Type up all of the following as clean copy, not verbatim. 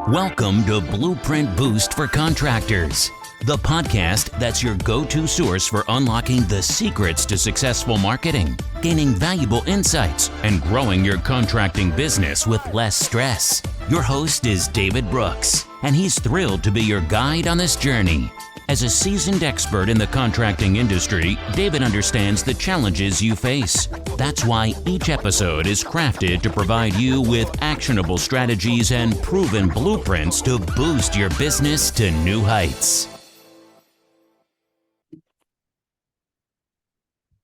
Welcome to Blueprint Boost for Contractors, the podcast that's your go-to source for unlocking the secrets to successful marketing, gaining valuable insights, and growing your contracting business with less stress. Your host is David Brooks, and he's thrilled to be your guide on this journey. As a seasoned expert in the contracting industry, David understands the challenges you face. That's why each episode is crafted to provide you with actionable strategies and proven blueprints to boost your business to new heights.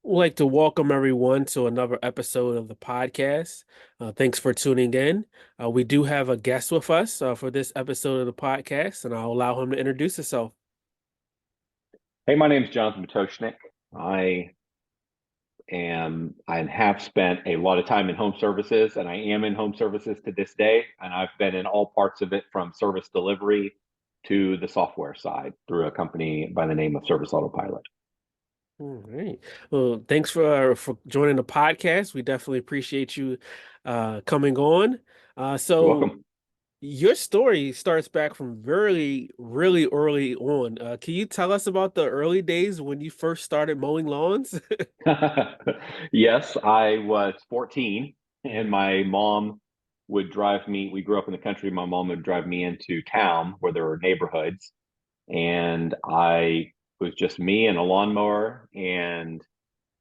We'd like to welcome everyone to another episode of the podcast. Thanks for tuning in. We do have a guest with us for this episode of the podcast, and I'll allow him to introduce himself. Hey, my name is Jonathan Pototschnik. I have spent a lot of time in home services, and I am in home services to this day. And I've been in all parts of it, from service delivery to the software side, through a company by the name of Service Autopilot. All right. Well, thanks for joining the podcast. We definitely appreciate you coming on. You're welcome. Your story starts back from really early on. Can you tell us about the early days when you first started mowing lawns? Yes, I was 14, and my mom would drive me. We grew up in the country. My mom would drive me into town where there were neighborhoods, and it was just me and a lawnmower, and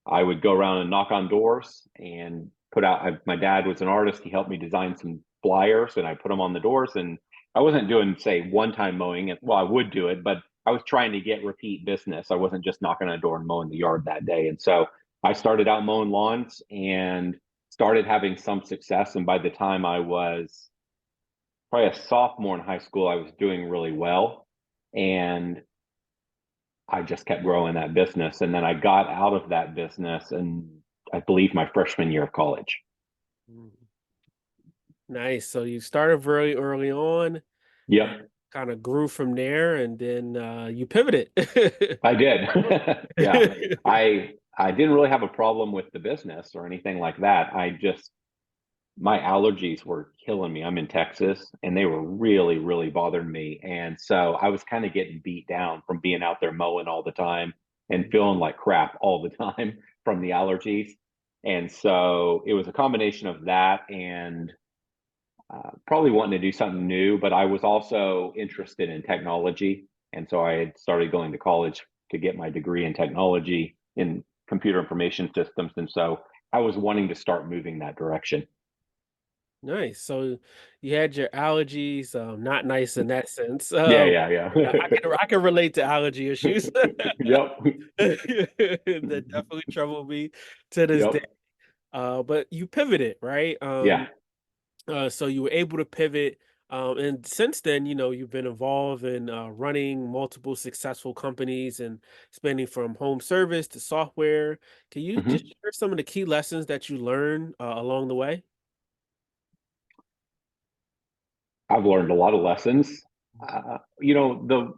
I would go around and knock on doors and put out. My dad was an artist. He helped me design some flyers, and I put them on the doors. And I wasn't doing, say, one-time mowing. Well, I would do it, but I was trying to get repeat business. I wasn't just knocking on a door and mowing the yard that day. And so I started out mowing lawns and started having some success. And by the time I was probably a sophomore in high school, I was doing really well. And I just kept growing that business. And then I got out of that business, and I believe my freshman year of college. Nice. So you started very early on. Yep. Kind of grew from there, and then you pivoted. I did. Yeah. I didn't really have a problem with the business or anything like that. My allergies were killing me. I'm in Texas, and they were really bothering me. And so I was kind of getting beat down from being out there mowing all the time and feeling like crap all the time from the allergies. And so it was a combination of that and probably wanting to do something new, but I was also interested in technology. And so I had started going to college to get my degree in technology in computer information systems. And so I was wanting to start moving that direction. Nice. So you had your allergies, not nice in that sense. Yeah. I can relate to allergy issues. Yep. That definitely trouble me to this day. But you pivoted, right? Yeah. So you were able to pivot. And since then, you've been involved in running multiple successful companies and spanning from home service to software. Can you just share some of the key lessons that you learned along the way? I've learned a lot of lessons. The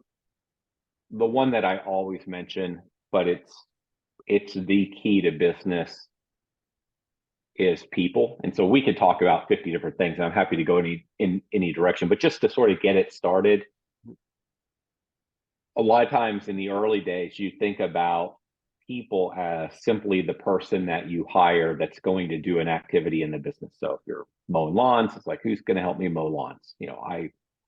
one that I always mention, but it's the key to business, is people. And so we could talk about 50 different things, and I'm happy to go in any direction, but just to sort of get it started, a lot of times in the early days, you think about people as simply the person that you hire that's going to do an activity in the business. So if you're mowing lawns, it's like, who's going to help me mow lawns?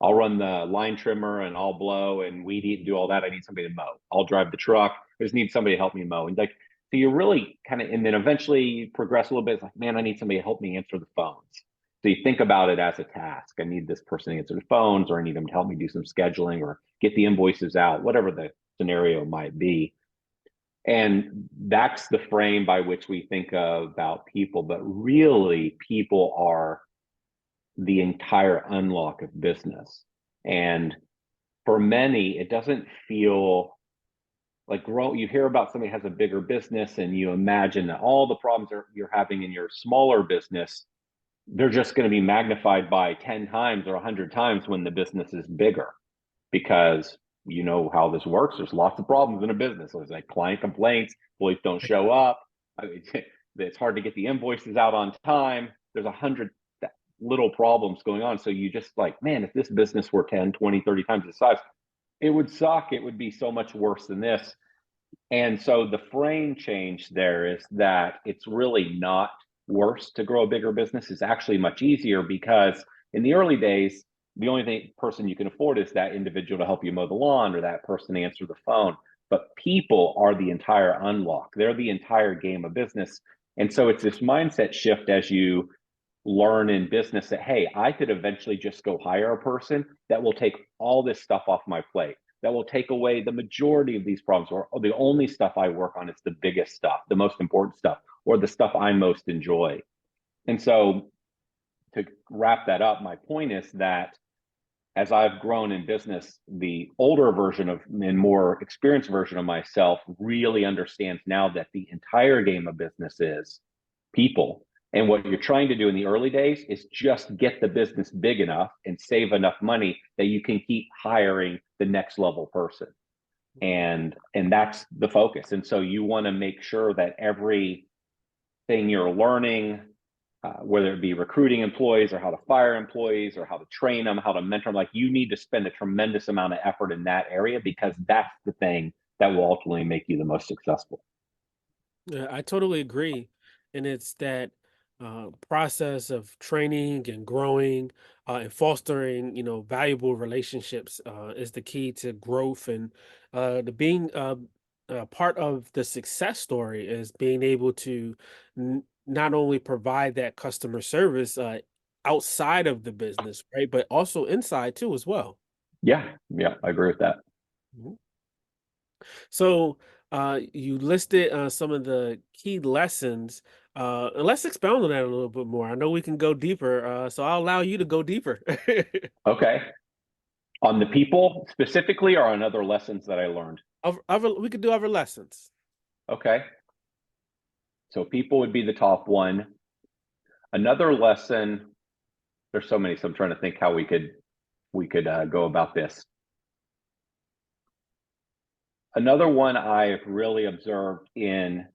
I'll run the line trimmer and I'll blow and weed eat and do all that. I need somebody to mow. I'll drive the truck. I just need somebody to help me mow. And so you're really and then eventually you progress a little bit. It's like, man, I need somebody to help me answer the phones. So you think about it as a task. I need this person to answer the phones, or I need them to help me do some scheduling or get the invoices out, whatever the scenario might be. And that's the frame by which we think about people. But really, people are the entire unlock of business. And for many, it doesn't feel like you hear about somebody has a bigger business, and you imagine that all the problems you're having in your smaller business, they're just going to be magnified by 10 times or 100 times when the business is bigger, because you know how this works. There's lots of problems in a business. There's like client complaints, employees don't show up. It's hard to get the invoices out on time. There's little problems going on. So you just like, man, if this business were 10, 20, 30 times the size, it would suck. It would be so much worse than this. And so the frame change there is that it's really not worse to grow a bigger business. It's actually much easier because in the early days, the only person you can afford is that individual to help you mow the lawn or that person to answer the phone. But people are the entire unlock. They're the entire game of business. And so it's this mindset shift as you learn in business that, hey, I could eventually just go hire a person that will take all this stuff off my plate, that will take away the majority of these problems, or the only stuff I work on is the biggest stuff, the most important stuff, or the stuff I most enjoy. And so to wrap that up, my point is that as I've grown in business, the older version of and more experienced version of myself really understands now that the entire game of business is people. And what you're trying to do in the early days is just get the business big enough and save enough money that you can keep hiring the next level person. And that's the focus. And so you want to make sure that everything you're learning, whether it be recruiting employees or how to fire employees or how to train them, how to mentor them, like you need to spend a tremendous amount of effort in that area because that's the thing that will ultimately make you the most successful. Yeah, I totally agree. And it's that process of training and growing and fostering, valuable relationships is the key to growth and the being part of the success story is being able to not only provide that customer service outside of the business, right, but also inside too as well. Yeah, I agree with that. Mhm. So you listed some of the key lessons. And let's expound on that a little bit more. I know we can go deeper, so I'll allow you to go deeper. Okay. On the people specifically or on other lessons that I learned? We could do other lessons. Okay. So people would be the top one. Another lesson, there's so many, so I'm trying to think how we could go about this. Another one I've really observed in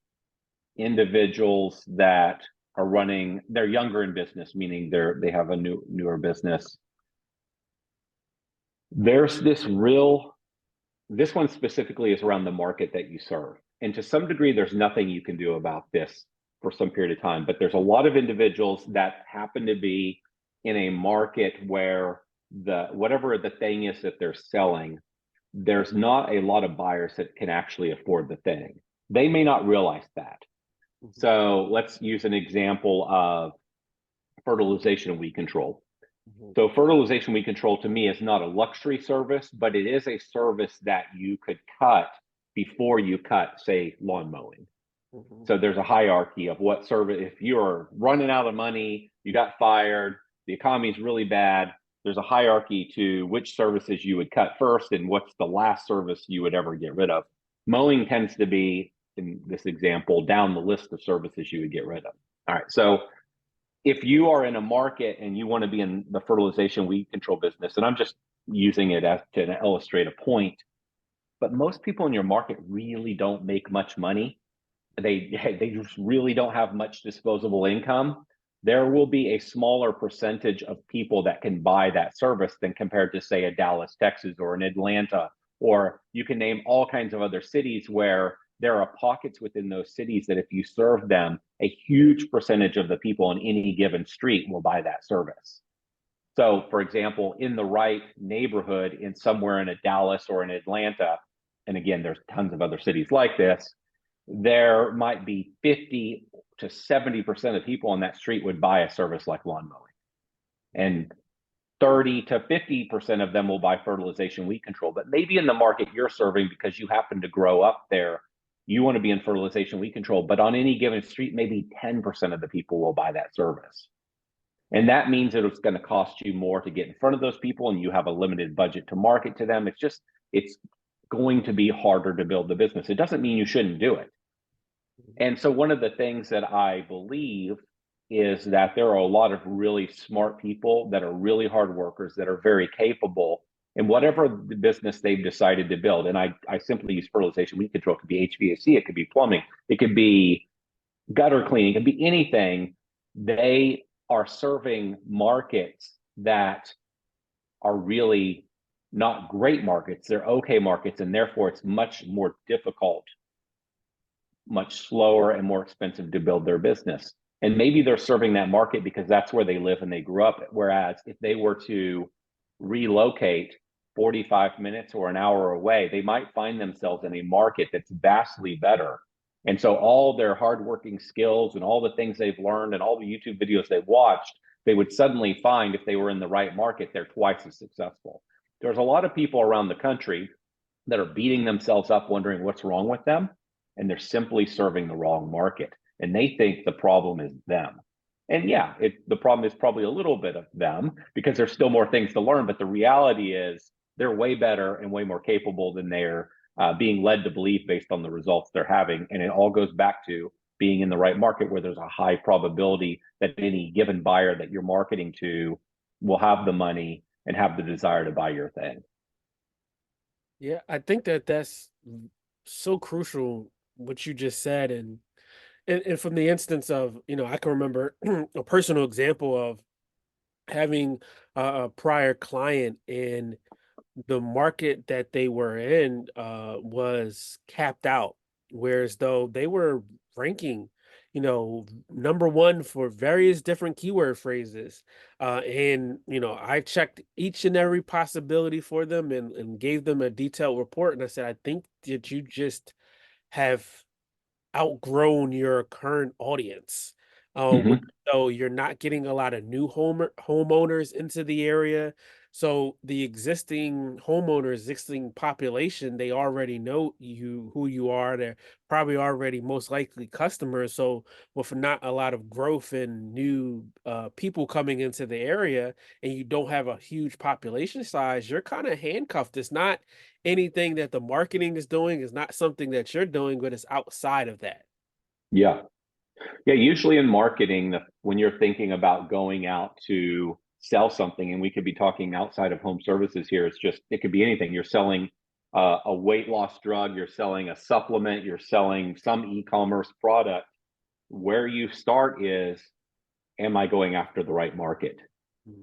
individuals that are running, they're younger in business, meaning they have a newer business. There's this one specifically is around the market that you serve. And to some degree, there's nothing you can do about this for some period of time, but there's a lot of individuals that happen to be in a market where whatever the thing is that they're selling, there's not a lot of buyers that can actually afford the thing. They may not realize that. Mhm. So let's use an example of fertilization and weed control. Mhm. So fertilization weed control to me is not a luxury service, but it is a service that you could cut before you cut, say, lawn mowing. Mhm. So there's a hierarchy of what service, if you're running out of money, you got fired, the economy is really bad, there's a hierarchy to which services you would cut first and what's the last service you would ever get rid of. Mowing tends to be, in this example, down the list of services you would get rid of. All right, so if you are in a market and you want to be in the fertilization weed control business, and I'm just using it as to illustrate a point, but most people in your market really don't make much money. They just really don't have much disposable income. There will be a smaller percentage of people that can buy that service than compared to, say, a Dallas, Texas, or an Atlanta, or you can name all kinds of other cities where there are pockets within those cities that if you serve them, a huge percentage of the people in any given street will buy that service. So, for example, in the right neighborhood, in somewhere in a Dallas or an Atlanta, and again, there's tons of other cities like this, there might be 50 to 70% of people on that street would buy a service like lawn mowing. And 30 to 50% of them will buy fertilization weed control. But maybe in the market you're serving, because you happen to grow up there, you want to be in fertilization weed control. But on any given street, maybe 10% of the people will buy that service. And that means that it's going to cost you more to get in front of those people, and you have a limited budget to market to them. It's going to be harder to build the business. It doesn't mean you shouldn't do it. And so one of the things that I believe is that there are a lot of really smart people that are really hard workers that are very capable in whatever the business they've decided to build. And I simply use fertilization weed control. It could be HVAC, it could be plumbing, it could be gutter cleaning, it could be anything. They are serving markets that are really not great markets. They're okay markets, and therefore it's much more difficult, much slower, and more expensive to build their business. And maybe they're serving that market because that's where they live and they grew up. Whereas if they were to relocate 45 minutes or an hour away, they might find themselves in a market that's vastly better. And so all their hardworking skills and all the things they've learned and all the YouTube videos they've watched, they would suddenly find if they were in the right market, they're twice as successful. There's a lot of people around the country that are beating themselves up wondering what's wrong with them, and they're simply serving the wrong market. And they think the problem is them. And yeah, the problem is probably a little bit of them because there's still more things to learn. But the reality is they're way better and way more capable than they're being led to believe based on the results they're having. And it all goes back to being in the right market where there's a high probability that any given buyer that you're marketing to will have the money and have the desire to buy your thing. Yeah, I think that that's so crucial what you just said, and from the instance of, I can remember a personal example of having a prior client, and the market that they were in was capped out, whereas though they were ranking, number one for various different keyword phrases. And, I checked each and every possibility for them, and gave them a detailed report. And I said, I think that you just have outgrown your current audience. Mm-hmm. So you're not getting a lot of new homeowners into the area. So the existing homeowners, existing population, they already know who you are. They're probably already most likely customers. So with not a lot of growth and new people coming into the area, and you don't have a huge population size, you're kind of handcuffed. It's not anything that the marketing is doing, is not something that you're doing, but it's outside of that. Yeah. Yeah, usually in marketing, when you're thinking about going out to sell something, and we could be talking outside of home services here, it could be anything. You're selling a weight loss drug, you're selling a supplement, you're selling some e-commerce product. Where you start is, am I going after the right market?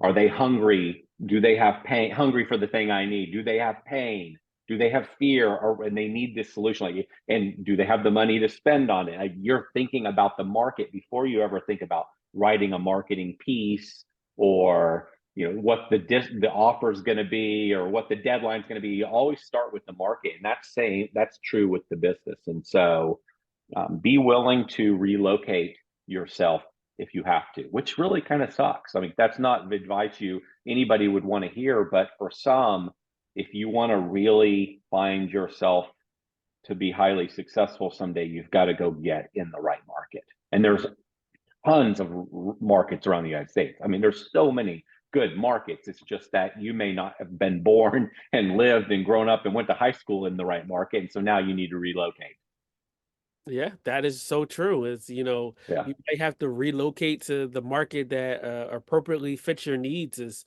Are they hungry? Do they have pain? Hungry for the thing I need? Do they have pain? Do they have fear, and they need this solution? And do they have the money to spend on it? You're thinking about the market before you ever think about writing a marketing piece, or what the offer is going to be, or what the deadline is going to be. You always start with the market, and that's true with the business. And so, be willing to relocate yourself if you have to, which really kind of sucks. I mean, that's not advice anybody would want to hear, but for some, if you want to really find yourself to be highly successful someday, you've got to go get in the right market. And there's tons of markets around the United States. I mean, there's so many good markets. It's just that you may not have been born and lived and grown up and went to high school in the right market. And so now you need to relocate. Yeah, that is so true. Yeah. You might have to relocate to the market that appropriately fits your needs.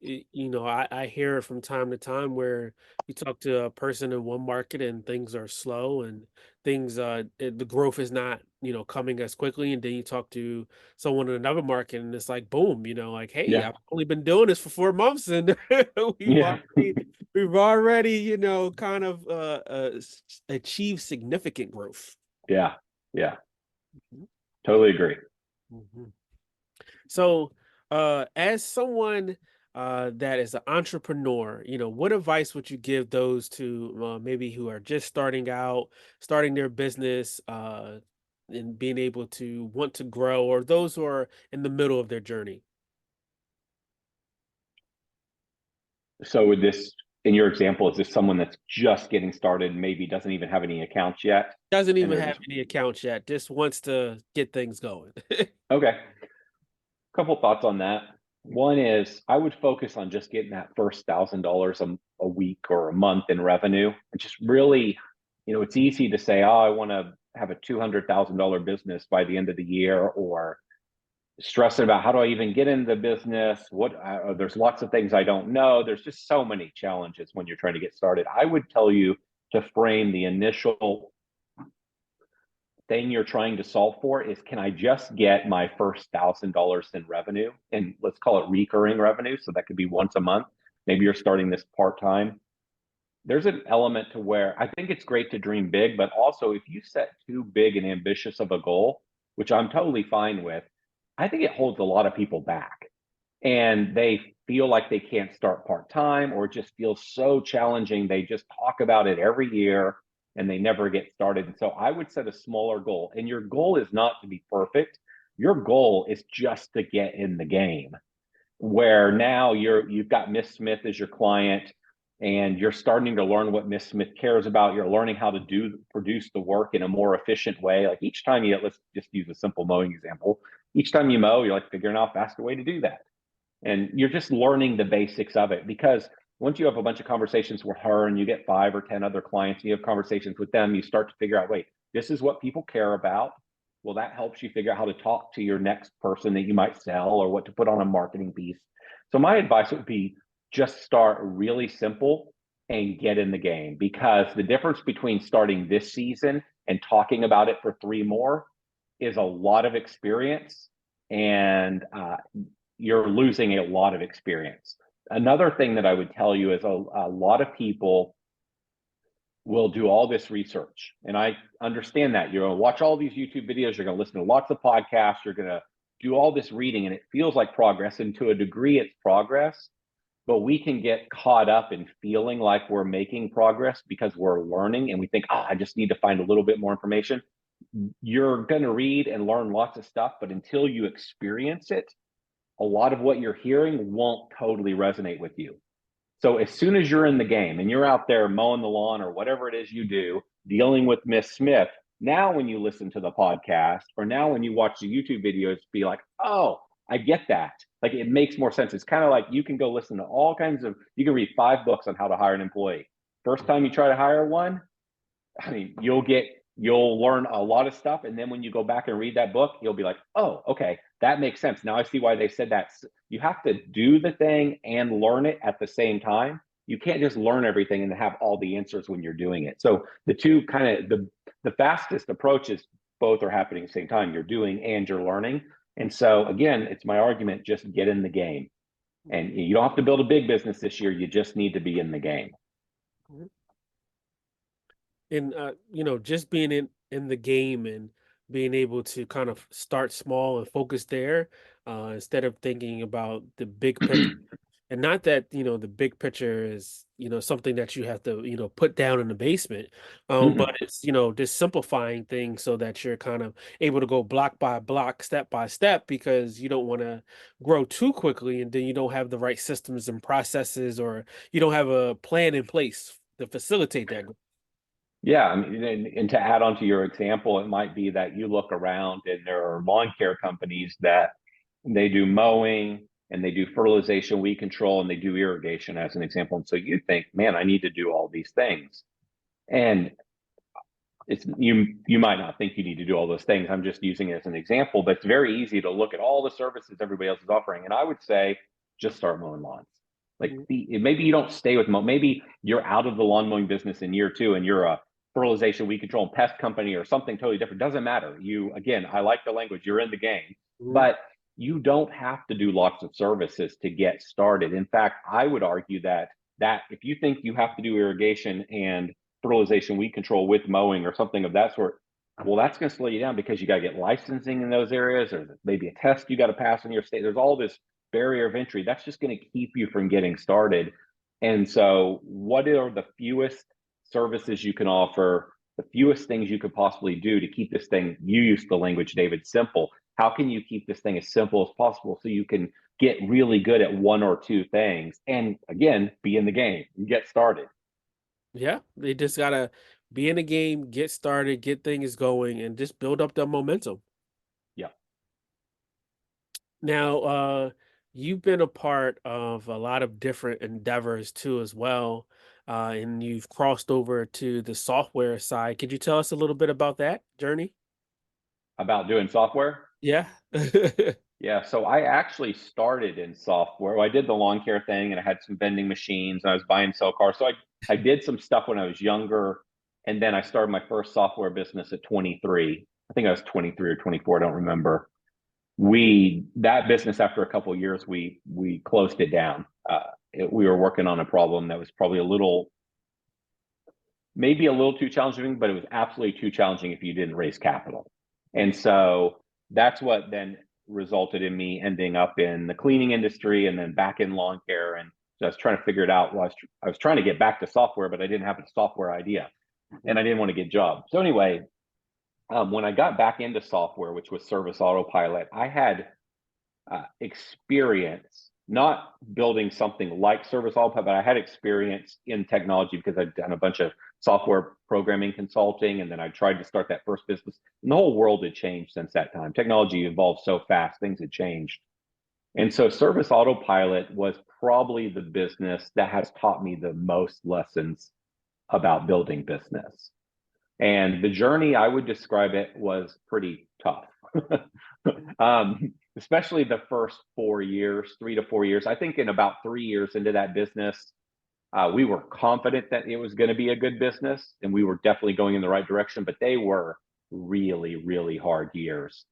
I hear it from time to time where you talk to a person in one market and things are slow, and the growth is not, coming as quickly. And then you talk to someone in another market and it's like, boom, like, hey, Yeah. I've only been doing this for 4 months, and we've Yeah. already, we've already, kind of achieved significant growth. Yeah. Yeah. Mhm. Totally agree. Mhm. So, as someone that is an entrepreneur, what advice would you give those to maybe who are just starting out, starting their business, and being able to want to grow, or those who are in the middle of their journey? So in your example, is this someone that's just getting started, maybe doesn't even have any accounts yet, Doesn't and even they're have just any accounts yet, just wants to get things going. okay? Couple thoughts on that. One is I would focus on just getting that first $1,000 a week or a month in revenue, and just really, it's easy to say, oh, I want to have a $200,000 business by the end of the year, or stressing about how do I even get into the business? There's lots of things I don't know. There's just so many challenges when you're trying to get started. I would tell you to frame the initial thing you're trying to solve for is, can I just get my first $1,000 in revenue? And let's call it recurring revenue. So that could be once a month. Maybe you're starting this part-time. There's an element to where I think it's great to dream big, but also if you set too big and ambitious of a goal, which I'm totally fine with, I think it holds a lot of people back, and they feel like they can't start part-time, or it just feels so challenging. They just talk about it every year and they never get started. And so I would set a smaller goal, and your goal is not to be perfect. Your goal is just to get in the game, where now you've got Miss Smith as your client, and you're starting to learn what Miss Smith cares about. You're learning how to produce the work in a more efficient way. Like each time let's just use a simple mowing example. Each time you mow, you're like figuring out a faster way to do that. And you're just learning the basics of it, because once you have a bunch of conversations with her and you get 5 or 10 other clients, and you have conversations with them, you start to figure out, wait, this is what people care about. Well, that helps you figure out how to talk to your next person that you might sell, or what to put on a marketing piece. So my advice would be just start really simple and get in the game, because the difference between starting this season and talking about it for 3 more is a lot of experience, and you're losing a lot of experience. Another thing that I would tell you is a lot of people will do all this research. And I understand that. You're going to watch all these YouTube videos, you're going to listen to lots of podcasts, you're going to do all this reading, and it feels like progress. And to a degree, it's progress. But we can get caught up in feeling like we're making progress because we're learning, and we think, I just need to find a little bit more information. You're going to read and learn lots of stuff, but until you experience it, a lot of what you're hearing won't totally resonate with you. So as soon as you're in the game and you're out there mowing the lawn or whatever it is you do, dealing with Miss Smith, now when you listen to the podcast, or now when you watch the YouTube videos, be like, oh, I get that. Like, it makes more sense. It's kind of like you can go listen to you can read 5 books on how to hire an employee. First time you try to hire one, I mean, you'll learn a lot of stuff. And then when you go back and read that book, you'll be like, oh, okay, that makes sense. Now I see why they said that. You have to do the thing and learn it at the same time. You can't just learn everything and have all the answers when you're doing it. So the two kind of the fastest approach is both are happening at the same time. You're doing and you're learning. And so again, it's my argument, just get in the game. And you don't have to build a big business this year. You just need to be in the game. And just being in the game and being able to kind of start small and focus there, instead of thinking about the big picture. And not that, the big picture is, something that you have to, put down in the basement. But it's, just simplifying things so that you're kind of able to go block by block, step by step, because you don't want to grow too quickly and then you don't have the right systems and processes, or you don't have a plan in place to facilitate that growth. Yeah, I mean, and to add on to your example, it might be that you look around and there are lawn care companies that they do mowing and they do fertilization, weed control, and they do irrigation as an example. And so you think, man, I need to do all these things. And you might not think you need to do all those things. I'm just using it as an example, but it's very easy to look at all the services everybody else is offering. And I would say, just start mowing lawns. Like, maybe you don't stay with maybe you're out of the lawn mowing business in year 2 and you're a fertilization, weed control, and pest company or something totally different. Doesn't matter. Again, I like the language, you're in the game, but you don't have to do lots of services to get started. In fact, I would argue that if you think you have to do irrigation and fertilization, weed control with mowing or something of that sort, well, that's going to slow you down, because you got to get licensing in those areas, or maybe a test you got to pass in your state. There's all this barrier of entry that's just going to keep you from getting started. And so what are the fewest services you can offer, the fewest things you could possibly do to keep this thing, you used the language, David, simple. How can you keep this thing as simple as possible so you can get really good at 1 or 2 things, and again, be in the game and get started? Yeah, they just gotta be in the game, get started, get things going, and just build up the momentum. Yeah. Now, you've been a part of a lot of different endeavors too, as well, and you've crossed over to the software side. Could you tell us a little bit about that journey? About doing software? Yeah. Yeah, so I actually started in software. I did the lawn care thing, and I had some vending machines, and I was buy and sell cars. So I did some stuff when I was younger, and then I started my first software business at 23. I think I was 23 or 24, I don't remember. That business, after a couple of years, we closed it down. We were working on a problem that was probably maybe a little too challenging, but it was absolutely too challenging if you didn't raise capital. And so that's what then resulted in me ending up in the cleaning industry and then back in lawn care. And so I was trying to figure it out. Well, I was trying to get back to software, but I didn't have a software idea and I didn't want to get jobs. So anyway, when I got back into software, which was Service Autopilot, I had experience, not building something like Service Autopilot, but I had experience in technology because I'd done a bunch of software programming consulting, and then I tried to start that first business. And the whole world had changed since that time. Technology evolved so fast, things had changed. And so Service Autopilot was probably the business that has taught me the most lessons about building business. And the journey, I would describe it, was pretty tough. Especially the first 4 years, 3 to 4 years. I think in about 3 years into that business, we were confident that it was going to be a good business and we were definitely going in the right direction, but they were really, really hard years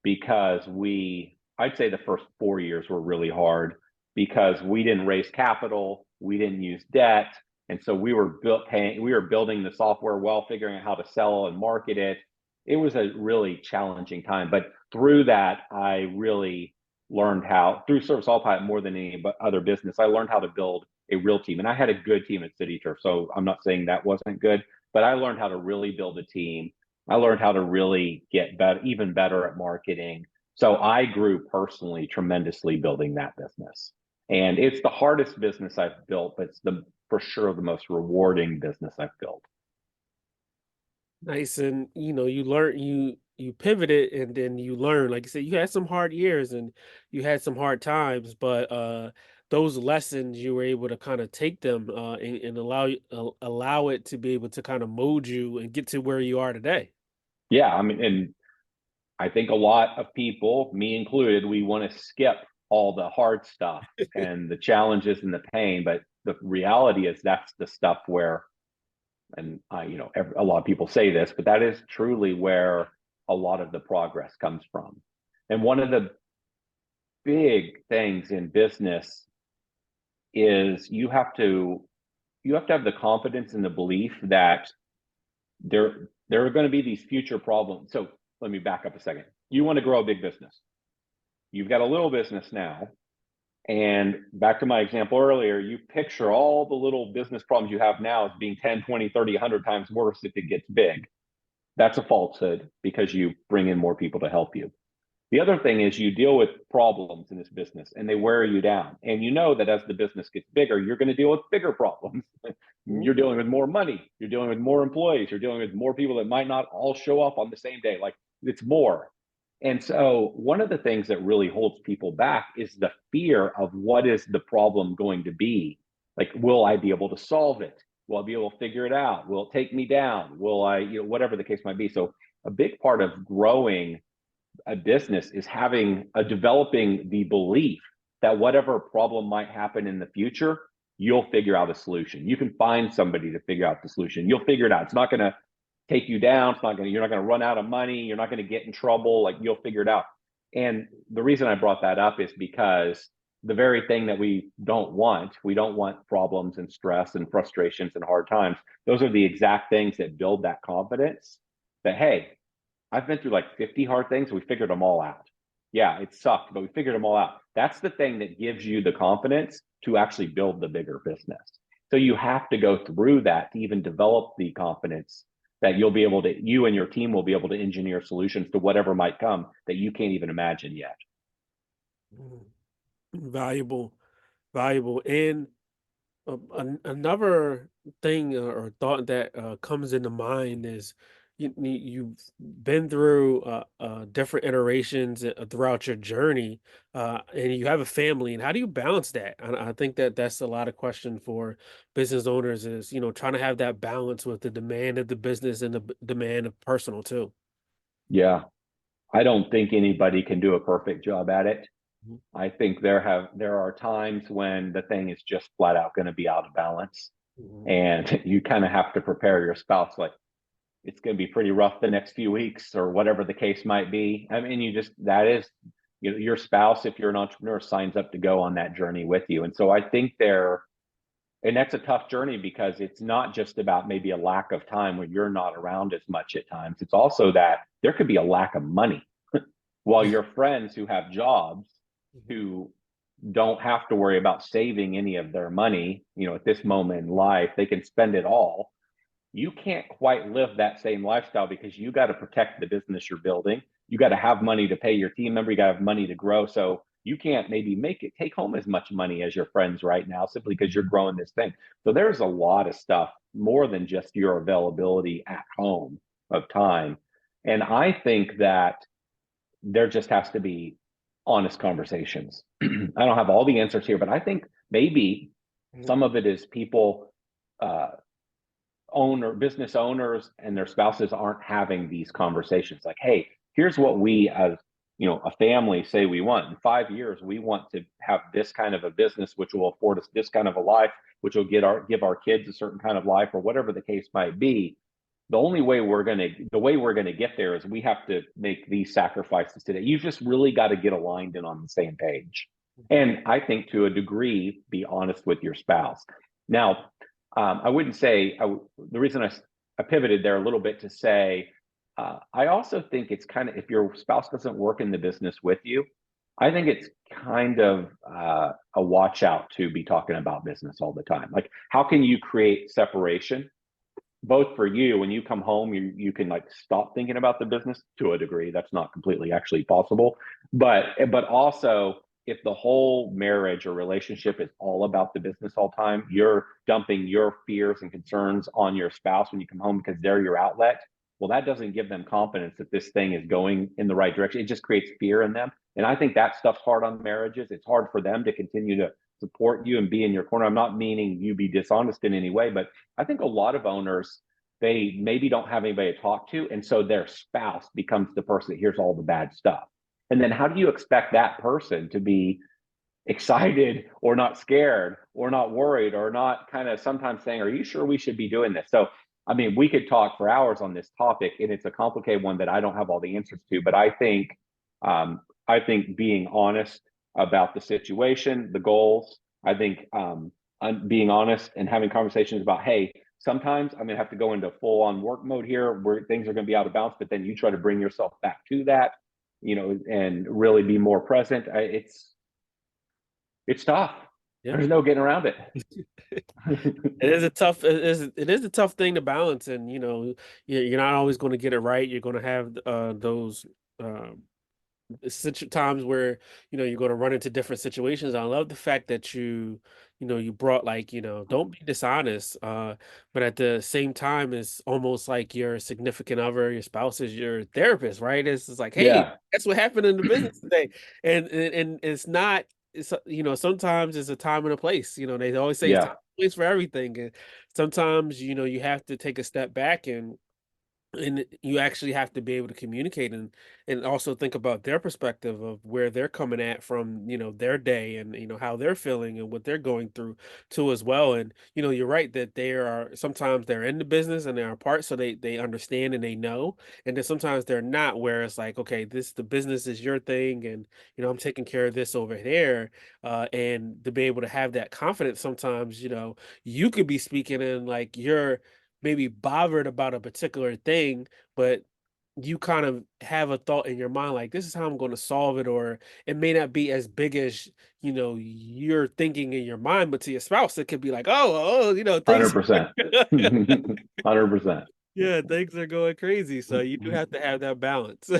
because I'd say the first 4 years were really hard because we didn't raise capital, we didn't use debt. And so we were building the software well, figuring out how to sell and market it. It was a really challenging time, but through that, I really learned through Service Autopilot more than any other business, I learned how to build a real team. And I had a good team at CityTurf, so I'm not saying that wasn't good, but I learned how to really build a team. I learned how to really get better, even better at marketing. So I grew personally tremendously building that business. And it's the hardest business I've built, but it's for sure the most rewarding business I've built. Nice. And you pivoted and then you learn. Like you said, you had some hard years and you had some hard times, but those lessons you were able to kind of take them and allow it to be able to kind of mold you and get to where you are today. Yeah, I mean, and I think a lot of people, me included, we want to skip all the hard stuff and the challenges and the pain, but the reality is that's the stuff where, and a lot of people say this, but that is truly where a lot of the progress comes from. And one of the big things in business is you have to have the confidence and the belief that there are going to be these future problems. So let me back up a second. You want to grow a big business. You've got a little business now. And back to my example earlier, you picture all the little business problems you have now as being 10, 20, 30, 100 times worse if it gets big. That's a falsehood because you bring in more people to help you. The other thing is you deal with problems in this business and they wear you down. And you know that as the business gets bigger, you're going to deal with bigger problems. You're dealing with more money. You're dealing with more employees. You're dealing with more people that might not all show up on the same day. Like, it's more. And so one of the things that really holds people back is the fear of what is the problem going to be? Like, will I be able to solve it? Will I be able to figure it out? Will it take me down? Will I, whatever the case might be. So a big part of growing a business is developing the belief that whatever problem might happen in the future, you'll figure out a solution. You can find somebody to figure out the solution. You'll figure it out. It's not going to take you down. You're not going to run out of money. You're not going to get in trouble. Like, you'll figure it out. And the reason I brought that up is because the very thing that we don't want problems and stress and frustrations and hard times. Those are the exact things that build that confidence that, hey, I've been through like 50 hard things. We figured them all out. Yeah, it sucked, but we figured them all out. That's the thing that gives you the confidence to actually build the bigger business. So you have to go through that to even develop the confidence that you and your team will be able to engineer solutions to whatever might come that you can't even imagine yet. Valuable. And another thing or thought that comes into mind is you've been through different iterations throughout your journey, and you have a family. And how do you balance that? I think that's a lot of question for business owners is, trying to have that balance with the demand of the business and the demand of personal too. Yeah, I don't think anybody can do a perfect job at it. I think there are times when the thing is just flat out going to be out of balance, and you kind of have to prepare your spouse like, it's going to be pretty rough the next few weeks or whatever the case might be. I mean, that is, your spouse, if you're an entrepreneur, signs up to go on that journey with you. And so I think and that's a tough journey, because it's not just about maybe a lack of time when you're not around as much at times. It's also that there could be a lack of money while your friends who have jobs, who don't have to worry about saving any of their money, at this moment in life, they can spend it all. You can't quite live that same lifestyle, because you got to protect the business you're building. You got to have money to pay your team member. You got to have money to grow. So you can't maybe take home as much money as your friends right now, simply because you're growing this thing. So there's a lot of stuff more than just your availability at home of time. And I think that there just has to be honest conversations. I don't have all the answers here, but I think maybe some of it is people, business owners and their spouses aren't having these conversations. Like, hey, here's what we as a family say we want. In 5 years, we want to have this kind of a business, which will afford us this kind of a life, which will give our kids a certain kind of life, or whatever the case might be. The way we're going to get there is we have to make these sacrifices today. You just really got to get aligned and on the same page. And I think, to a degree, be honest with your spouse. Now, I wouldn't say, the reason I pivoted there a little bit to say, I also think it's kind of, if your spouse doesn't work in the business with you, I think it's kind of a watch out to be talking about business all the time. Like, how can you create separation? Both for you, when you come home, you can like stop thinking about the business to a degree. That's not completely actually possible, but also, if the whole marriage or relationship is all about the business all the time, you're dumping your fears and concerns on your spouse when you come home, because they're your outlet. Well, that doesn't give them confidence that this thing is going in the right direction. It just creates fear in them. And I think that stuff's hard on marriages. It's hard for them to continue to support you and be in your corner. I'm not meaning you be dishonest in any way, but I think a lot of owners, they maybe don't have anybody to talk to. And so their spouse becomes the person that hears all the bad stuff. And then how do you expect that person to be excited or not scared or not worried or not kind of sometimes saying, are you sure we should be doing this? So, I mean, we could talk for hours on this topic, and it's a complicated one that I don't have all the answers to, but I think being honest about the situation, the goals, I think being honest and having conversations about, hey, sometimes I'm going to have to go into full on work mode here where things are going to be out of balance, but then you try to bring yourself back to that, and really be more present. It's tough. Yeah. There's no getting around it. It is a tough thing to balance, and you're not always going to get it right. You're going to have those times where you're going to run into different situations. I love the fact that you brought, like, don't be dishonest, but at the same time, it's almost like your significant other, your spouse, is your therapist, right? It's like, hey, yeah, that's what happened in the business today, and it's not. It's, sometimes it's a time and a place. They always say, yeah, it's a place for everything, and sometimes you have to take a step back, and you actually have to be able to communicate and also think about their perspective of where they're coming at from, their day, and, how they're feeling and what they're going through too as well. And, you're right that sometimes they're in the business and they're a part, so they understand and they know. And then sometimes they're not, where it's like, okay, the business is your thing, and, I'm taking care of this over there. And to be able to have that confidence, sometimes, you could be speaking in like you're maybe bothered about a particular thing, but you kind of have a thought in your mind like, this is how I'm going to solve it, or it may not be as big as you're thinking in your mind, but to your spouse it could be like, things 100%. 100%. Yeah, things are going crazy, so you do have to have that balance.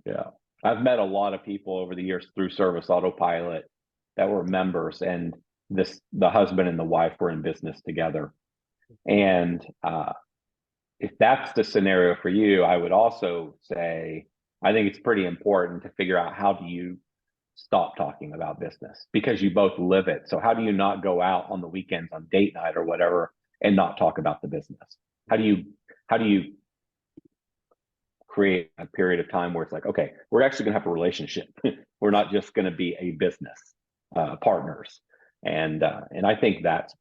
Yeah, I've met a lot of people over the years through Service Autopilot that were members, and the husband and the wife were in business together. And if that's the scenario for you, I would also say, I think it's pretty important to figure out, how do you stop talking about business, because you both live it. So how do you not go out on the weekends on date night or whatever and not talk about the business? How do you create a period of time where it's like, okay, we're actually gonna have a relationship. We're not just gonna be a business partners. And I think that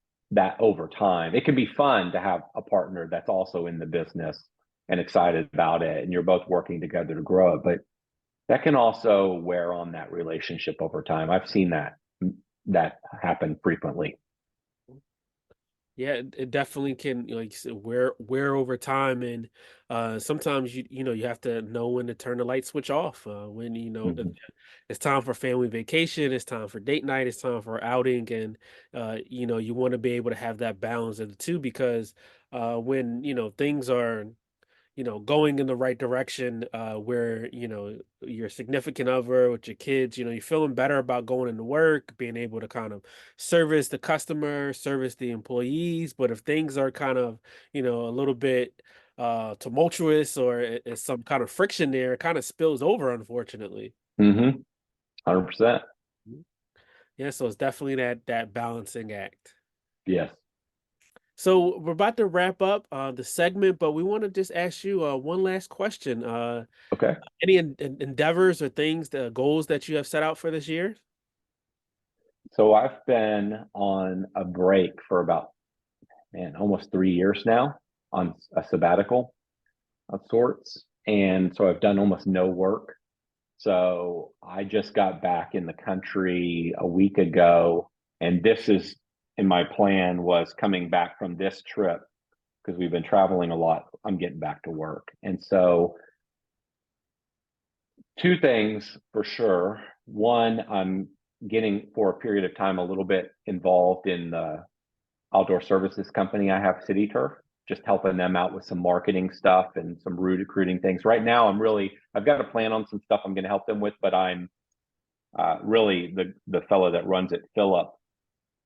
over time, it can be fun to have a partner that's also in the business, and excited about it, and you're both working together to grow it. But that can also wear on that relationship over time. I've seen that happen frequently. Yeah, it definitely can, like you said, wear over time, and sometimes you have to know when to turn the light switch off. When if Mhm. it's time for family vacation, it's time for date night, it's time for outing, and you want to be able to have that balance of the two because when things are going in the right direction, where, your significant other with your kids, you're feeling better about going into work, being able to kind of service the customer, service the employees. But if things are kind of, a little bit tumultuous or it's some kind of friction there, it kind of spills over, unfortunately. 100%. Mhm. Yeah, so it's definitely that balancing act. Yes. So we're about to wrap up the segment, but we want to just ask you one last question. Okay. Any endeavors or things, the goals that you have set out for this year? So I've been on a break for about, man, almost 3 years now, on a sabbatical of sorts. And so I've done almost no work. So I just got back in the country a week ago. And this is in my plan, was coming back from this trip, because we've been traveling a lot. I'm getting back to work. And so two things for sure. One, I'm getting, for a period of time, a little bit involved in the outdoor services company I have, City Turf, just helping them out with some marketing stuff and some recruiting things. Right now, I've got a plan on some stuff I'm going to help them with, but I'm really the fellow that runs it, Philip.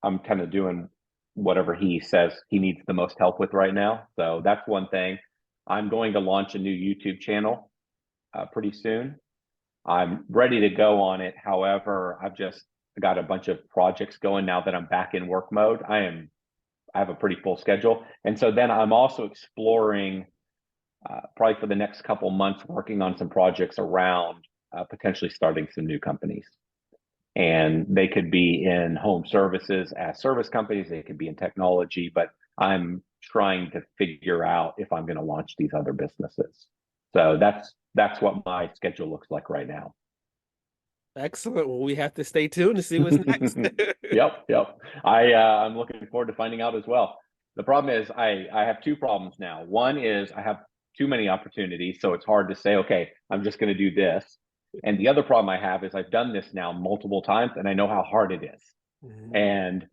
I'm kind of doing whatever he says he needs the most help with right now. So that's one thing. I'm going to launch a new YouTube channel pretty soon. I'm ready to go on it. However, I've just got a bunch of projects going now that I'm back in work mode. I have a pretty full schedule. And so then I'm also exploring, probably for the next couple months, working on some projects around potentially starting some new companies. And they could be in home services as service companies, they could be in technology, but I'm trying to figure out if I'm going to launch these other businesses. So that's what my schedule looks like right now. Excellent. Well, we have to stay tuned to see what's next. Yep. I'm looking forward to finding out as well. The problem is I have two problems now. One is I have too many opportunities, so it's hard to say, okay, I'm just going to do this. And the other problem I have is I've done this now multiple times, and I know how hard it is. Mhm. And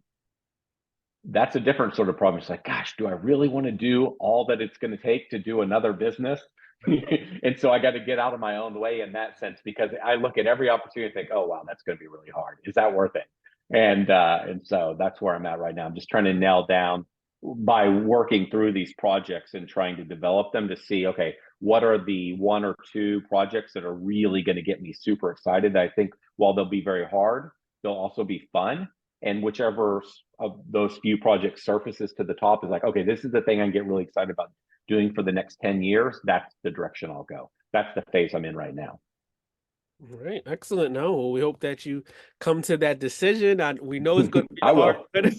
that's a different sort of problem. It's like, gosh, do I really want to do all that it's going to take to do another business? And so I got to get out of my own way in that sense, because I look at every opportunity and think, oh wow, that's going to be really hard. Is that worth it? And so that's where I'm at right now. I'm just trying to nail down, by working through these projects and trying to develop them, to see, okay, what are the one or two projects that are really going to get me super excited. I think while they'll be very hard, they'll also be fun. And whichever of those few projects surfaces to the top is like, okay, this is the thing I get really excited about doing for the next 10 years. That's the direction I'll go. That's the phase I'm in right now. All right, excellent. No, well, we hope that you come to that decision. We know it's going to be I hard will. to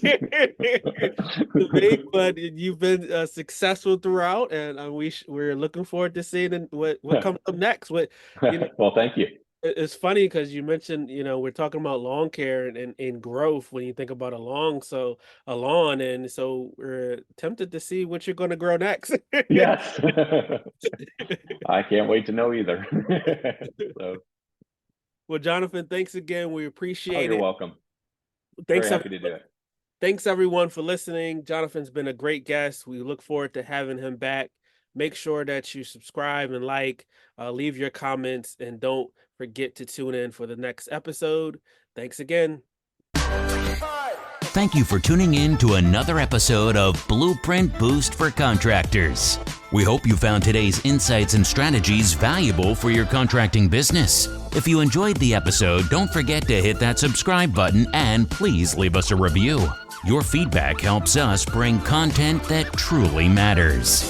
make, but you've been successful throughout, and we're looking forward to seeing what comes up next. Well, thank you. It's funny because you mentioned, we're talking about lawn care and growth when you think about a lawn, and so we're tempted to see what you're going to grow next. Yes. I can't wait to know either. So, Well, Jonathan, thanks again. We oh, appreciate you're it. welcome. Very Thanks, happy to do it. thanks everyone for listening. Jonathan's been a great guest. We look forward to having him back. Make sure that you subscribe and leave your comments, and don't forget to tune in for the next episode. Thanks again. Thank you for tuning in to another episode of Blueprint Boost for Contractors. We hope you found today's insights and strategies valuable for your contracting business. If you enjoyed the episode, don't forget to hit that subscribe button and please leave us a review. Your feedback helps us bring content that truly matters.